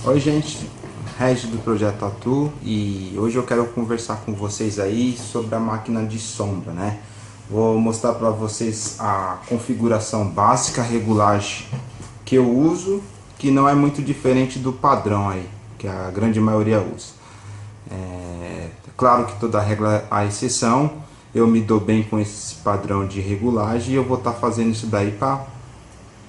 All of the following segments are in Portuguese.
Oi gente, Regis do Projeto Tatu, e hoje eu quero conversar com vocês aí sobre a máquina de sombra, né? Vou mostrar para vocês a configuração básica, regulagem que eu uso, que não é muito diferente do padrão aí, que a grande maioria usa. Claro que toda regra há exceção, eu me dou bem com esse padrão de regulagem e eu vou estar fazendo isso daí para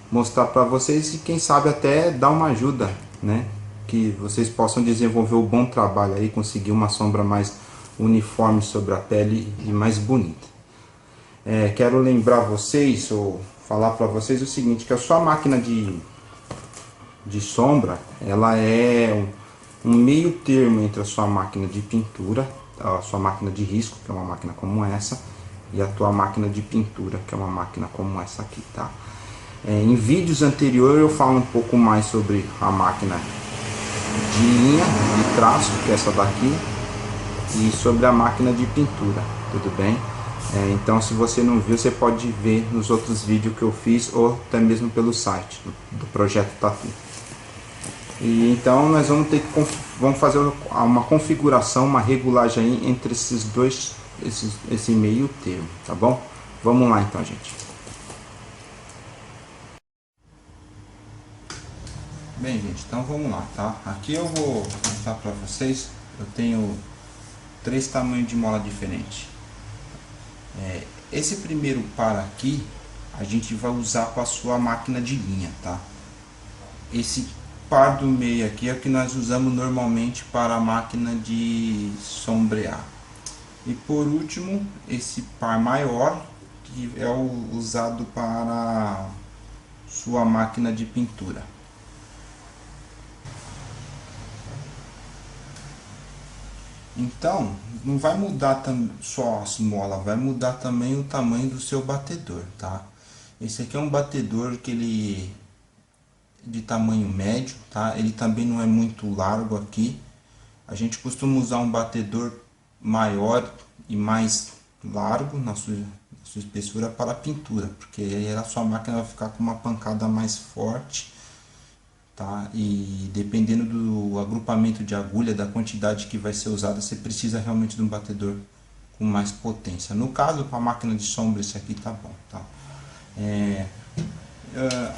mostrar para vocês e quem sabe até dar uma ajuda, né? Que vocês possam desenvolver um bom trabalho aí, conseguir uma sombra mais uniforme sobre a pele e mais bonita. Quero lembrar vocês ou falar para vocês o seguinte, que a sua máquina de sombra, ela é um meio termo entre a sua máquina de pintura, a sua máquina de risco, que é uma máquina como essa, e a tua máquina de pintura, que é uma máquina como essa aqui, tá? Em vídeos anteriores eu falo um pouco mais sobre a máquina de linha, de traço, que é essa daqui, e sobre a máquina de pintura, tudo bem? Então se você não viu, você pode ver nos outros vídeos que eu fiz ou até mesmo pelo site do Projeto Tatu. E então nós vamos ter que vamos fazer uma configuração, uma regulagem entre esses dois, esse meio termo, tá bom? Vamos lá então, gente. Bem, gente, então vamos lá, tá? Aqui eu vou mostrar para vocês, eu tenho três tamanhos de mola diferentes. Esse primeiro par aqui, a gente vai usar com a sua máquina de linha, tá? Esse par do meio aqui é o que nós usamos normalmente para a máquina de sombrear. E por último, esse par maior, que é o usado para sua máquina de pintura. Então, não vai mudar só as molas, vai mudar também o tamanho do seu batedor, tá? Esse aqui é um batedor que ele de tamanho médio, tá? Ele também não é muito largo aqui. A gente costuma usar um batedor maior e mais largo na sua espessura para a pintura, porque aí a sua máquina vai ficar com uma pancada mais forte, tá? E dependendo do agrupamento de agulha, da quantidade que vai ser usada, você precisa realmente de um batedor com mais potência. No caso, para a máquina de sombra, esse aqui tá bom, tá?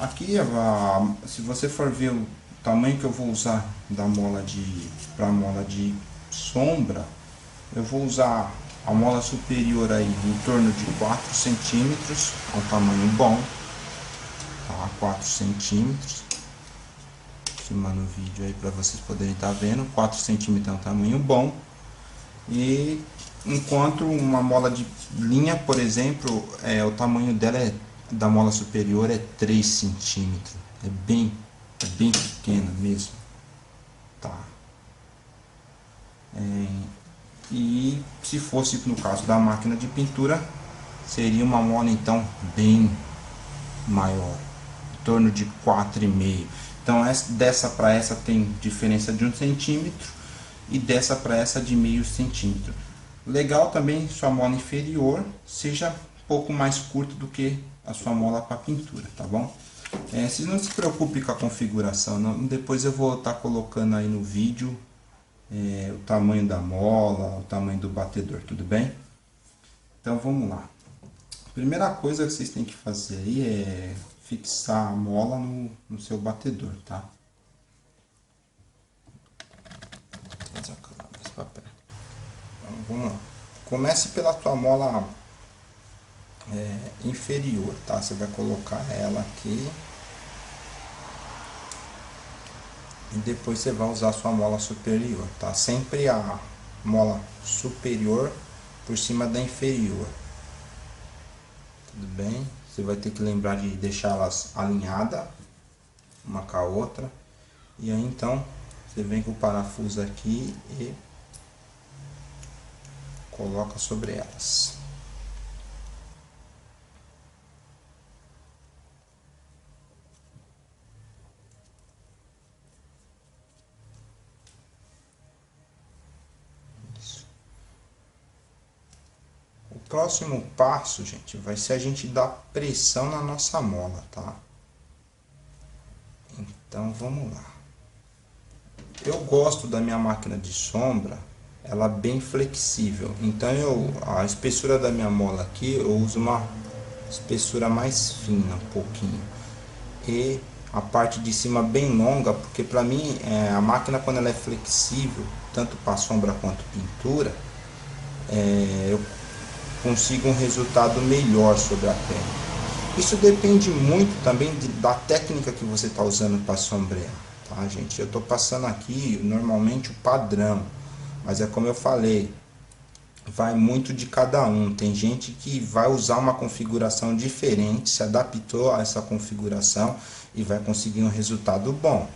Aqui, se você for ver o tamanho que eu vou usar da mola para mola de sombra, eu vou usar a mola superior aí em torno de 4 centímetros, é um tamanho bom, tá? 4 centímetros. Cima no vídeo aí para vocês poderem estar vendo, 4 centímetros é um tamanho bom. E enquanto uma mola de linha, por exemplo, o tamanho dela da mola superior é 3 centímetros, é bem pequena mesmo, tá? E se fosse no caso da máquina de pintura, seria uma mola então bem maior, em torno de 4,5. Então dessa para essa tem diferença de 1 centímetro e dessa para essa de meio centímetro. Legal também sua mola inferior seja um pouco mais curta do que a sua mola para pintura, tá bom? Se não se preocupe com a configuração, não, depois eu vou estar colocando aí no vídeo o tamanho da mola, o tamanho do batedor, tudo bem? Então vamos lá. A primeira coisa que vocês têm que fazer aí é fixar a mola no seu batedor, tá? Então, vamos lá. Comece pela tua mola inferior, tá? Você vai colocar ela aqui e depois você vai usar a sua mola superior, tá? Sempre a mola superior por cima da inferior. Tudo bem? Você vai ter que lembrar de deixá-las alinhadas uma com a outra. E aí então você vem com o parafuso aqui e coloca sobre elas. O próximo passo, gente, vai ser a gente dar pressão na nossa mola, tá? Então vamos lá. Eu gosto da minha máquina de sombra, ela é bem flexível. Então a espessura da minha mola aqui, eu uso uma espessura mais fina, um pouquinho. E a parte de cima bem longa, porque para mim a máquina, quando ela é flexível, tanto para sombra quanto pintura, eu consigo um resultado melhor sobre a pele. Isso depende muito também da técnica que você está usando para sombrear, tá, gente? Eu estou passando aqui normalmente o padrão, mas é como eu falei, vai muito de cada um. Tem gente que vai usar uma configuração diferente, se adaptou a essa configuração e vai conseguir um resultado bom.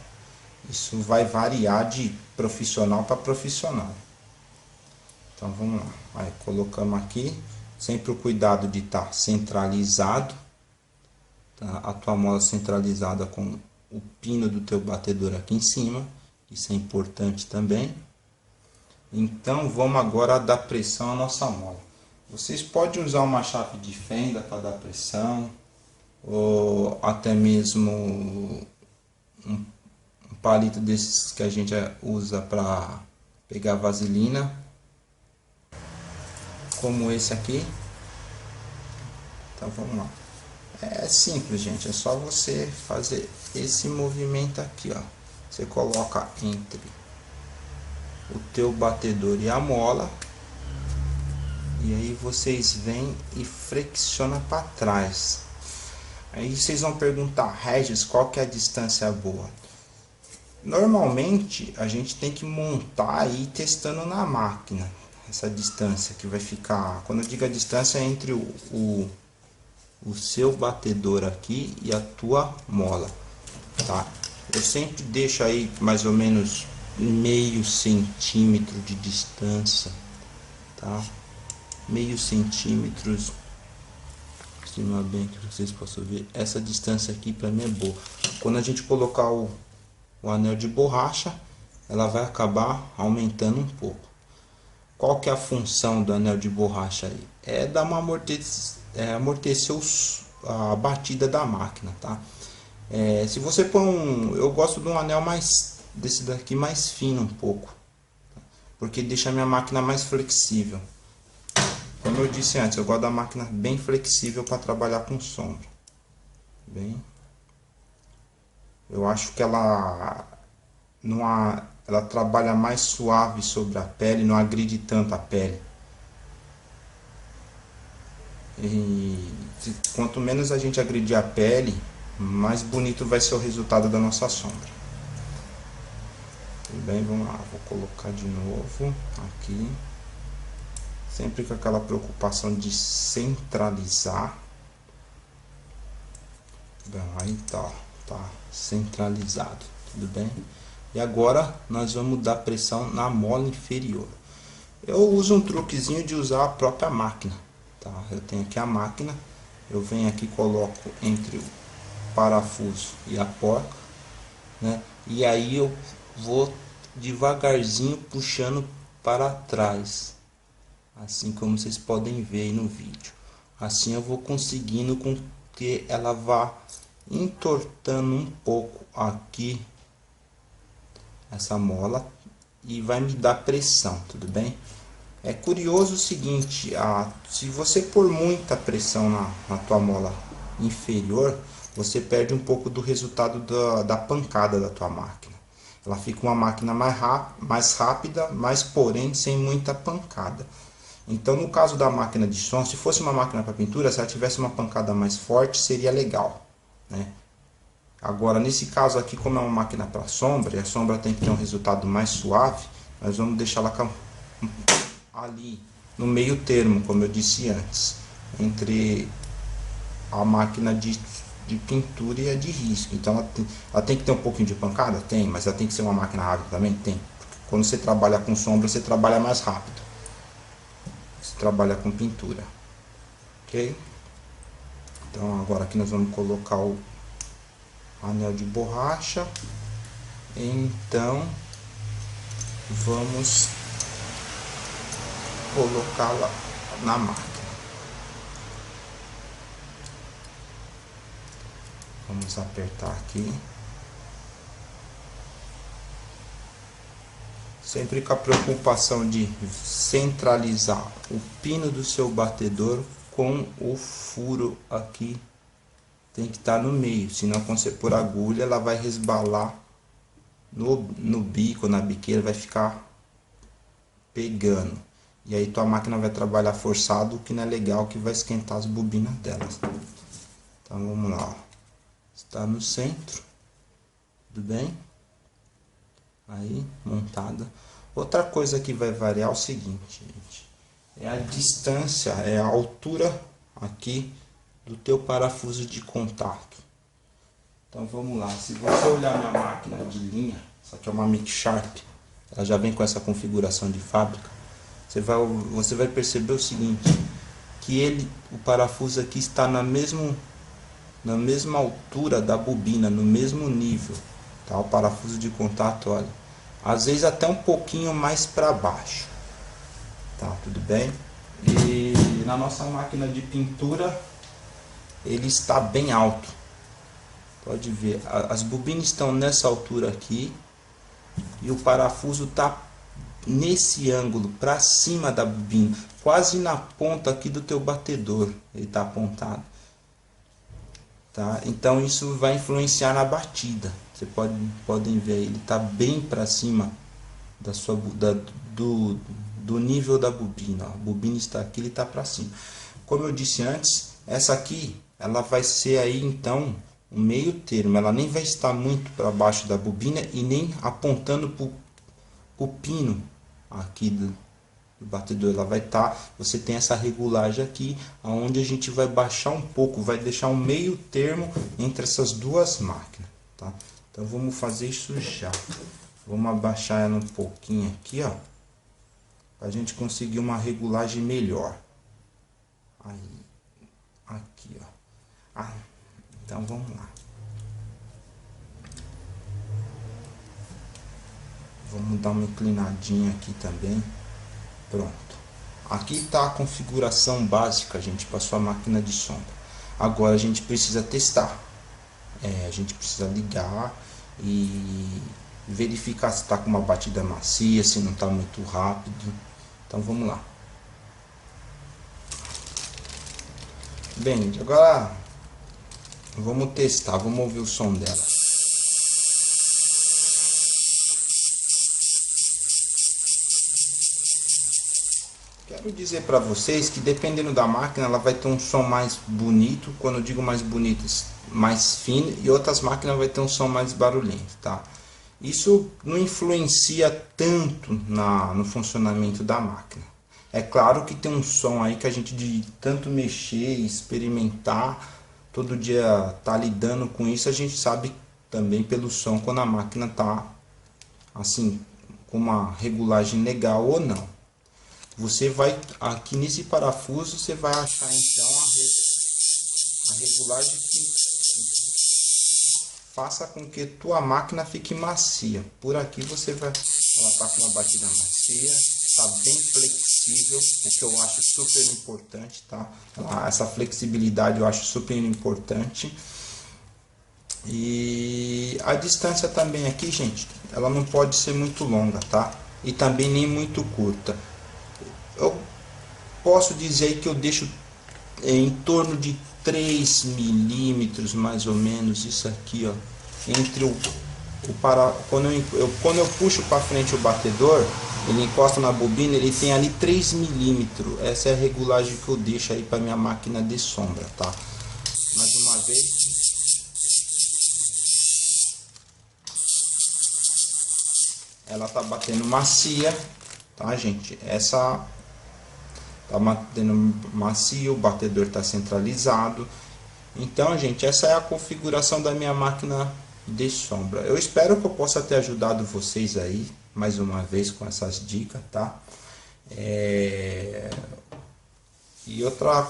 Isso vai variar de profissional para profissional. Então vamos lá, aí colocamos aqui, sempre o cuidado de estar centralizado, tá? A tua mola centralizada com o pino do teu batedor aqui em cima, isso é importante também. Então vamos agora dar pressão à nossa mola. Vocês podem usar uma chave de fenda para dar pressão, ou até mesmo um palito desses que a gente usa para pegar vaselina, como esse aqui. Então vamos lá. É simples, gente, é só você fazer esse movimento aqui, ó. Você coloca entre o teu batedor e a mola, e aí vocês vêm e flexiona para trás. Aí vocês vão perguntar, Regis, qual que é a distância boa? Normalmente a gente tem que montar e ir testando na máquina essa distância que vai ficar. Quando eu digo a distância é entre o seu batedor aqui e a tua mola, tá? Eu sempre deixo aí mais ou menos meio centímetro de distância, tá? Meio centímetro, estimar bem que vocês possam ver. Essa distância aqui para mim é boa. Quando a gente colocar o anel de borracha, ela vai acabar aumentando um pouco. Qual que é a função do anel de borracha aí? É dar uma amortecer a batida da máquina, tá? Se você põe eu gosto de um anel mais desse daqui mais fino um pouco, porque deixa a minha máquina mais flexível. Como eu disse antes, eu gosto da máquina bem flexível para trabalhar com sombra. Bem, eu acho que ela trabalha mais suave sobre a pele, não agride tanto a pele. E quanto menos a gente agredir a pele, mais bonito vai ser o resultado da nossa sombra. Tudo bem, vamos lá, vou colocar de novo aqui, sempre com aquela preocupação de centralizar. Bom, aí tá centralizado, tudo bem? E agora nós vamos dar pressão na mola inferior. Eu uso um truquezinho de usar a própria máquina, tá? Eu tenho aqui a máquina, eu venho aqui, coloco entre o parafuso e a porca, né? E aí eu vou devagarzinho puxando para trás, assim como vocês podem ver aí no vídeo. Assim eu vou conseguindo com que ela vá entortando um pouco aqui essa mola e vai me dar pressão, tudo bem? É curioso o seguinte, se você pôr muita pressão na tua mola inferior, você perde um pouco do resultado da pancada da tua máquina. Ela fica uma máquina mais rápida, mas porém sem muita pancada. Então no caso da máquina de som, se fosse uma máquina para pintura, se ela tivesse uma pancada mais forte, seria legal, né? Agora nesse caso aqui, como é uma máquina para sombra, e a sombra tem que ter um resultado mais suave, nós vamos deixar ela ali no meio termo, como eu disse antes, entre a máquina de pintura e a de risco. Então ela tem que ter um pouquinho de pancada? Tem, mas ela tem que ser uma máquina rápida também? Tem. Porque quando você trabalha com sombra, você trabalha mais rápido. Você trabalha com pintura. Ok? Então agora aqui nós vamos colocar o anel de borracha. Então vamos colocá-la na máquina. Vamos apertar aqui. sempre com a preocupação de centralizar o pino do seu batedor com o furo aqui, tem que estar no meio, senão quando você pôr a agulha ela vai resbalar no bico, na biqueira, vai ficar pegando, e aí tua máquina vai trabalhar forçado, o que não é legal, que vai esquentar as bobinas delas. Então vamos lá, ó. Está no centro, tudo bem? Aí, montada. Outra coisa que vai variar é o seguinte, gente, é a distância, é a altura aqui do teu parafuso de contato. Então vamos lá, se você olhar minha máquina de linha, essa aqui é uma Mic Sharp, ela já vem com essa configuração de fábrica, você vai perceber o seguinte, que o parafuso aqui está na mesma altura da bobina, no mesmo nível, tá? O parafuso de contato, olha, às vezes até um pouquinho mais para baixo, tá? Tudo bem? E na nossa máquina de pintura ele está bem alto, pode ver, as bobinas estão nessa altura aqui e o parafuso está nesse ângulo para cima da bobina, quase na ponta aqui do teu batedor, ele está apontado, tá? Então isso vai influenciar na batida. Você podem ver, ele está bem para cima do nível da bobina, ó. A bobina está aqui, ele está para cima. Como eu disse antes, essa aqui ela vai ser aí então um meio termo, ela nem vai estar muito para baixo da bobina e nem apontando para o pino aqui do batedor. Ela vai estar, você tem essa regulagem aqui, aonde a gente vai baixar um pouco, vai deixar um meio termo entre essas duas máquinas, tá? Então vamos fazer isso já. Vamos abaixar ela um pouquinho aqui, ó, para a gente conseguir uma regulagem melhor. Aí, aqui, ó. Então vamos lá. Vamos dar uma inclinadinha aqui também. Pronto. Aqui está a configuração básica, gente, para sua máquina de sombra. Agora a gente precisa testar. A gente precisa ligar e verificar se está com uma batida macia, se não está muito rápido. Então vamos lá. Bem, gente, agora vamos testar, vamos ouvir o som dela. Quero dizer para vocês que dependendo da máquina ela vai ter um som mais bonito, quando eu digo mais bonito, mais fino, e outras máquinas vai ter um som mais barulhento, tá? Isso não influencia tanto no funcionamento da máquina. É claro que tem um som aí que a gente de tanto mexer, experimentar, todo dia tá lidando com isso, a gente sabe também pelo som quando a máquina tá assim com uma regulagem legal ou não. Você vai aqui nesse parafuso, você vai achar então a regulagem que faça com que tua máquina fique macia. Por aqui você vai, ela tá com uma batida macia, tá bem flexível, o que eu acho super importante, tá? Essa flexibilidade eu acho super importante. E a distância também aqui, gente, ela não pode ser muito longa, tá? E também nem muito curta. Eu posso dizer que eu deixo em torno de 3 milímetros, mais ou menos, isso aqui, ó, entre quando eu puxo para frente o batedor, ele encosta na bobina, ele tem ali 3 milímetros. Essa é a regulagem que eu deixo aí para minha máquina de sombra, tá? Mais uma vez. Ela tá batendo macia, tá, gente? Essa tá batendo macio, o batedor tá centralizado. Então, gente, essa é a configuração da minha máquina de sombra. Eu espero que eu possa ter ajudado vocês aí, mais uma vez, com essas dicas, tá? E outra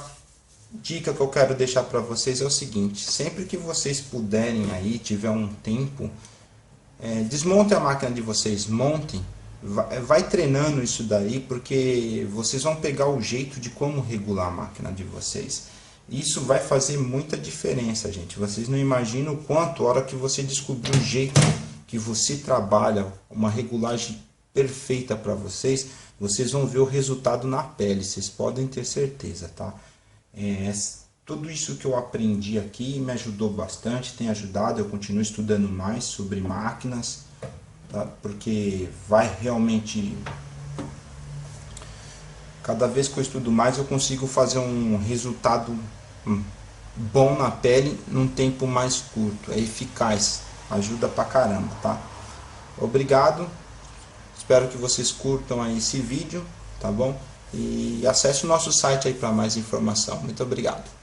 dica que eu quero deixar para vocês é o seguinte: sempre que vocês puderem aí, tiver um tempo, desmontem a máquina de vocês, montem, vai treinando isso daí, porque vocês vão pegar o jeito de como regular a máquina de vocês. Isso vai fazer muita diferença, gente. Vocês não imaginam o quanto, a hora que você descobrir o jeito que você trabalha, uma regulagem perfeita para vocês, vocês vão ver o resultado na pele, vocês podem ter certeza, tá? Tudo isso que eu aprendi aqui me ajudou bastante, tem ajudado, eu continuo estudando mais sobre máquinas, tá? Porque vai realmente... Cada vez que eu estudo mais, eu consigo fazer um resultado bom na pele num tempo mais curto, é eficaz, ajuda pra caramba, tá? Obrigado, espero que vocês curtam aí esse vídeo, tá bom? E acesse o nosso site aí para mais informação. Muito obrigado.